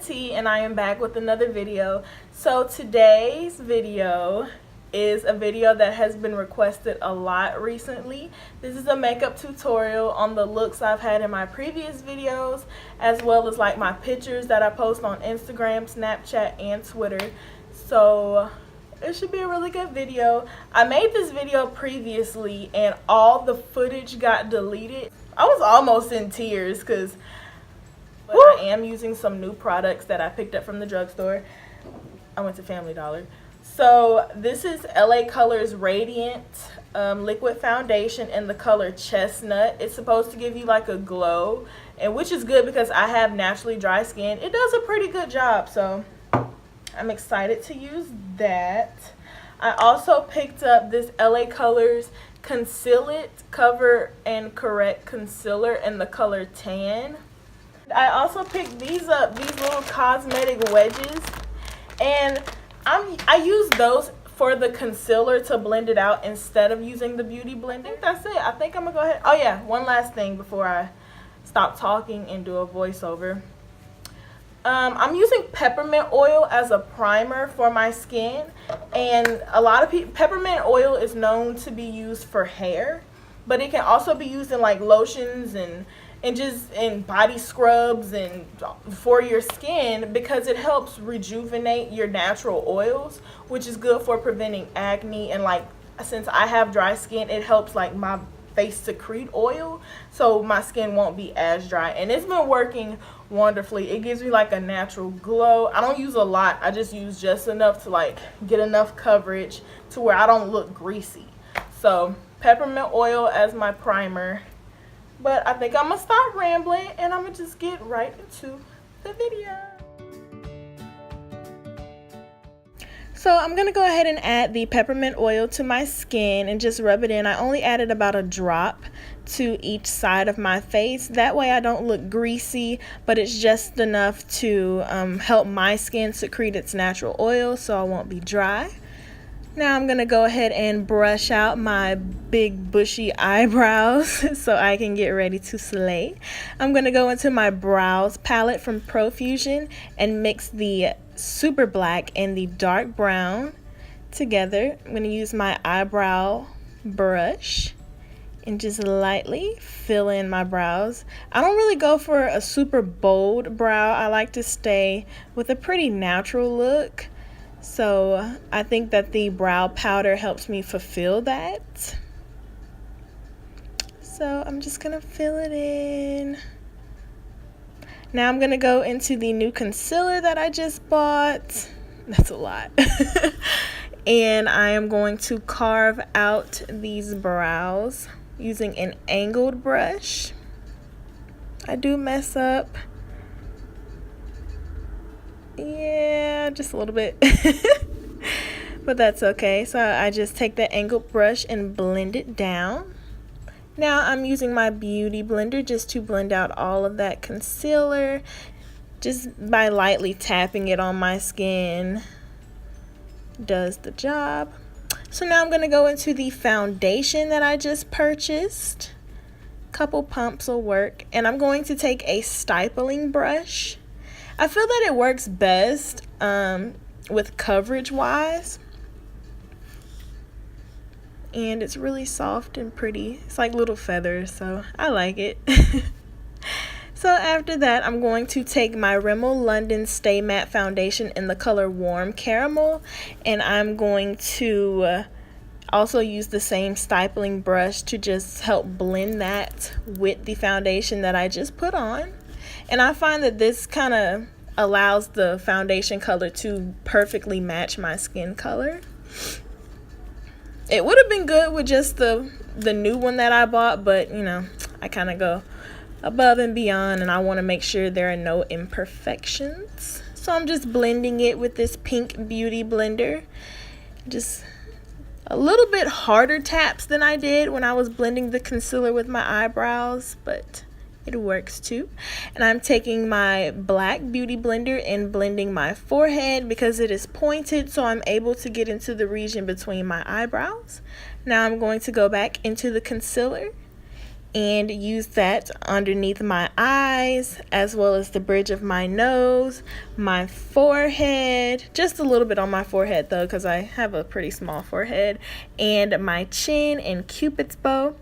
T, and I am back with another video. So today's video is a video that has been requested a lot recently. This is a makeup tutorial on the looks I've had in my previous videos, as well as like my pictures that I post on Instagram, Snapchat, and Twitter. So it should be a really good video. I made this video previously and all the footage got deleted. I was almost in tears because I am using some new products that I picked up from the drugstore. I went to Family Dollar. So this is LA Colors Radiant liquid foundation in the color Chestnut. It's supposed to give you like a glow, and which is good because I have naturally dry skin. It does a pretty good job, so I'm excited to use that. I also picked up this LA Colors Conceal It Cover and Correct Concealer in the color Tan. I also picked these up, these little cosmetic wedges, and I use those for the concealer to blend it out instead of using the beauty blender. I think that's it. I think I'm gonna go ahead. Oh yeah, one last thing before I stop talking and do a voiceover. I'm using peppermint oil as a primer for my skin, and a lot of people, peppermint oil is known to be used for hair, but it can also be used in like lotions and just in body scrubs and for your skin, because it helps rejuvenate your natural oils, which is good for preventing acne. And like, since I have dry skin, it helps like my face secrete oil so my skin won't be as dry, and it's been working wonderfully. It gives me like a natural glow. I don't use a lot, I just use just enough to like get enough coverage to where I don't look greasy. So peppermint oil as my primer. But I think I'm gonna stop rambling and I'm gonna just get right into the video. So I'm gonna go ahead and add the peppermint oil to my skin and just rub it in. I only added about a drop to each side of my face. That way I don't look greasy, but it's just enough to help my skin secrete its natural oil so I won't be dry. Now I'm gonna go ahead and brush out my big bushy eyebrows so I can get ready to slay. I'm gonna go into my brows palette from Profusion and mix the super black and the dark brown together. I'm gonna use my eyebrow brush and just lightly fill in my brows. I don't really go for a super bold brow. I like to stay with a pretty natural look. So I think that the brow powder helps me fulfill that. So I'm just gonna fill it in. Now I'm gonna go into the new concealer that I just bought. That's a lot. And I am going to carve out these brows using an angled brush. I do mess up. Yeah, just a little bit. But that's okay. So I just take the angled brush and blend it down. Now I'm using my beauty blender just to blend out all of that concealer, just by lightly tapping it on my skin does the job. So now I'm going to go into the foundation that I just purchased. Couple pumps will work, and I'm going to take a stippling brush. I feel that it works best with coverage wise, and it's really soft and pretty. It's like little feathers, so I like it. So after that, I'm going to take my Rimmel London Stay Matte Foundation in the color Warm Caramel, and I'm going to also use the same stippling brush to just help blend that with the foundation that I just put on. And I find that this kind of allows the foundation color to perfectly match my skin color. It would have been good with just the new one that I bought, but you know, I kind of go above and beyond, and I want to make sure there are no imperfections. So I'm just blending it with this pink beauty blender. Just a little bit harder taps than I did when I was blending the concealer with my eyebrows, but it works too. And I'm taking my black beauty blender and blending my forehead because it is pointed, so I'm able to get into the region between my eyebrows. Now I'm going to go back into the concealer and use that underneath my eyes, as well as the bridge of my nose, my forehead, just a little bit on my forehead though, because I have a pretty small forehead, and my chin and Cupid's bow.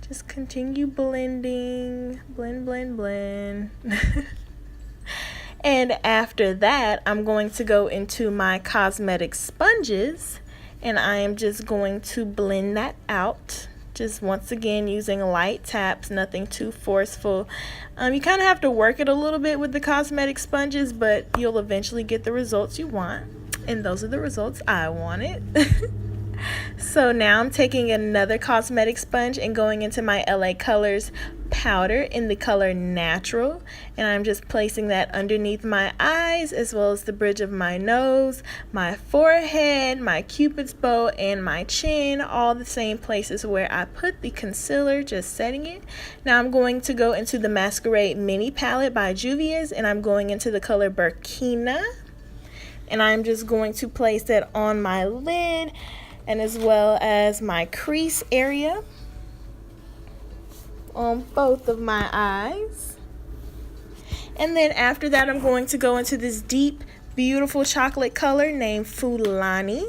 Just continue blending, blend, blend, blend. And after that, I'm going to go into my cosmetic sponges, and I am just going to blend that out. Just once again using light taps, nothing too forceful. You kind of have to work it a little bit with the cosmetic sponges, but you'll eventually get the results you want. And those are the results I wanted. So now I'm taking another cosmetic sponge and going into my LA Colors powder in the color Natural, and I'm just placing that underneath my eyes, as well as the bridge of my nose, my forehead, my Cupid's bow, and my chin, all the same places where I put the concealer, just setting it. Now I'm going to go into the Masquerade mini palette by Juvia's, and I'm going into the color Burkina, and I'm just going to place that on my lid and as well as my crease area on both of my eyes. And then after that, I'm going to go into this deep, beautiful chocolate color named Fulani.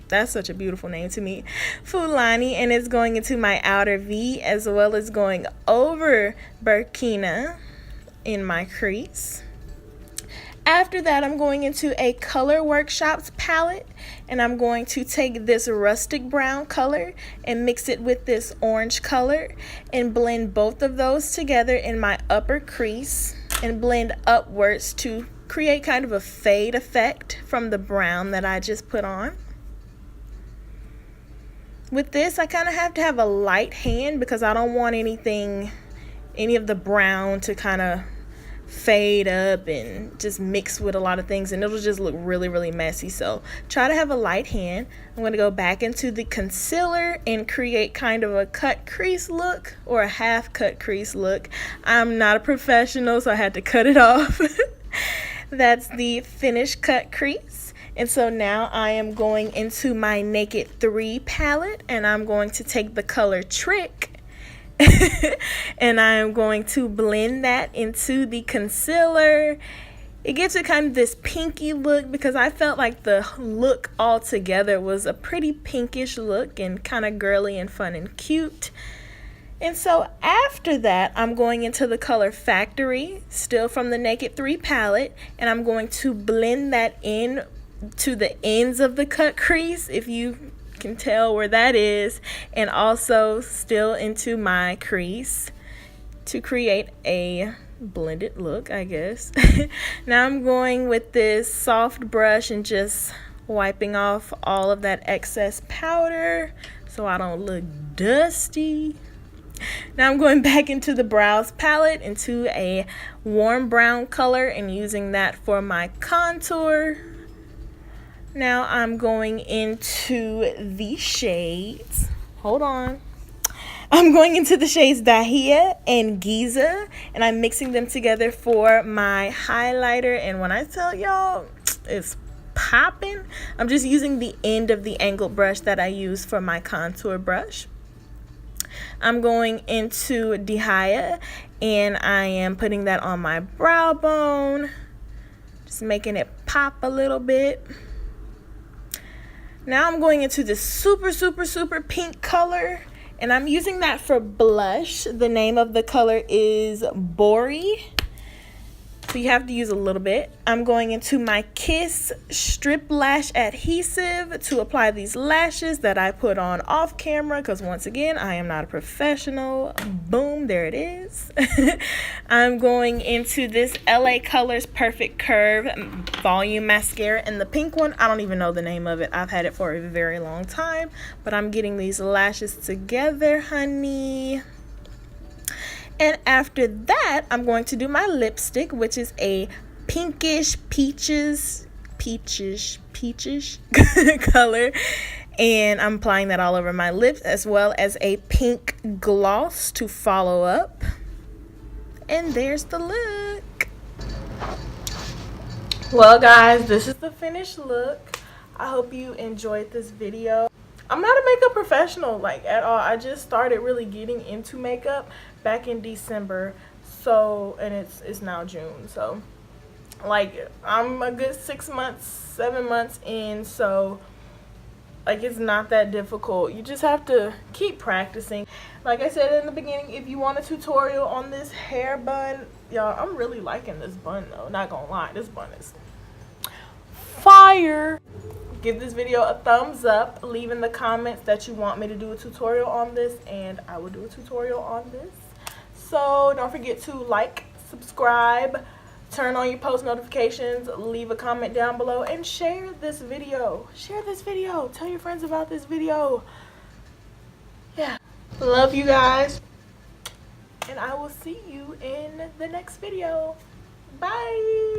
That's such a beautiful name to me. Fulani, and it's going into my outer V, as well as going over Burkina in my crease. After that, I'm going into a Color Workshops palette, and I'm going to take this rustic brown color and mix it with this orange color and blend both of those together in my upper crease and blend upwards to create kind of a fade effect from the brown that I just put on. With this, I kind of have to have a light hand because I don't want any of the brown to kind of fade up and just mix with a lot of things, and it'll just look really, really messy. So try to have a light hand. I'm going to go back into the concealer and create kind of a cut crease look, or a half cut crease look. I'm not a professional, so I had to cut it off. That's the finished cut crease. And so now I am going into my Naked 3 palette, and I'm going to take the color Trick and I'm going to blend that into the concealer. It gives it kind of this pinky look because I felt like the look all together was a pretty pinkish look and kind of girly and fun and cute. And so after that, I'm going into the color Factory, still from the Naked 3 palette, and I'm going to blend that in to the ends of the cut crease, if you can tell where that is, and also still into my crease to create a blended look, I guess. Now I'm going with this soft brush and just wiping off all of that excess powder so I don't look dusty. Now I'm going back into the Brows palette into a warm brown color and using that for my contour. Now I'm going into the shades, hold on, I'm going into the shades Dahia and Giza, and I'm mixing them together for my highlighter. And when I tell y'all it's popping, I'm just using the end of the angled brush that I use for my contour brush. I'm going into Dahia, and I am putting that on my brow bone, just making it pop a little bit. Now I'm going into this super, super, super pink color, and I'm using that for blush. The name of the color is Bori, so you have to use a little bit. I'm going into my Kiss Strip Lash Adhesive to apply these lashes that I put on off camera because once again, I am not a professional. Boom, there it is. I'm going into this LA Colors Perfect Curve Volume Mascara, and the pink one, I don't even know the name of it. I've had it for a very long time, but I'm getting these lashes together, honey. And after that, I'm going to do my lipstick, which is a pinkish peachish color. And I'm applying that all over my lips, as well as a pink gloss to follow up. And there's the look. Well, guys, this is the finished look. I hope you enjoyed this video. I'm not a makeup professional like at all. I just started really getting into makeup back in December. So, and it's now June. So, like, I'm a good 6 months, 7 months in. So, like, it's not that difficult. You just have to keep practicing. Like I said in the beginning, if you want a tutorial on this hair bun, y'all, I'm really liking this bun though. Not gonna lie, this bun is fire. Give this video a thumbs up. Leave in the comments that you want me to do a tutorial on this, and I will do a tutorial on this. So don't forget to like, subscribe, turn on your post notifications, leave a comment down below, and share this video. Share this video. Tell your friends about this video. Yeah. Love you guys. And I will see you in the next video. Bye.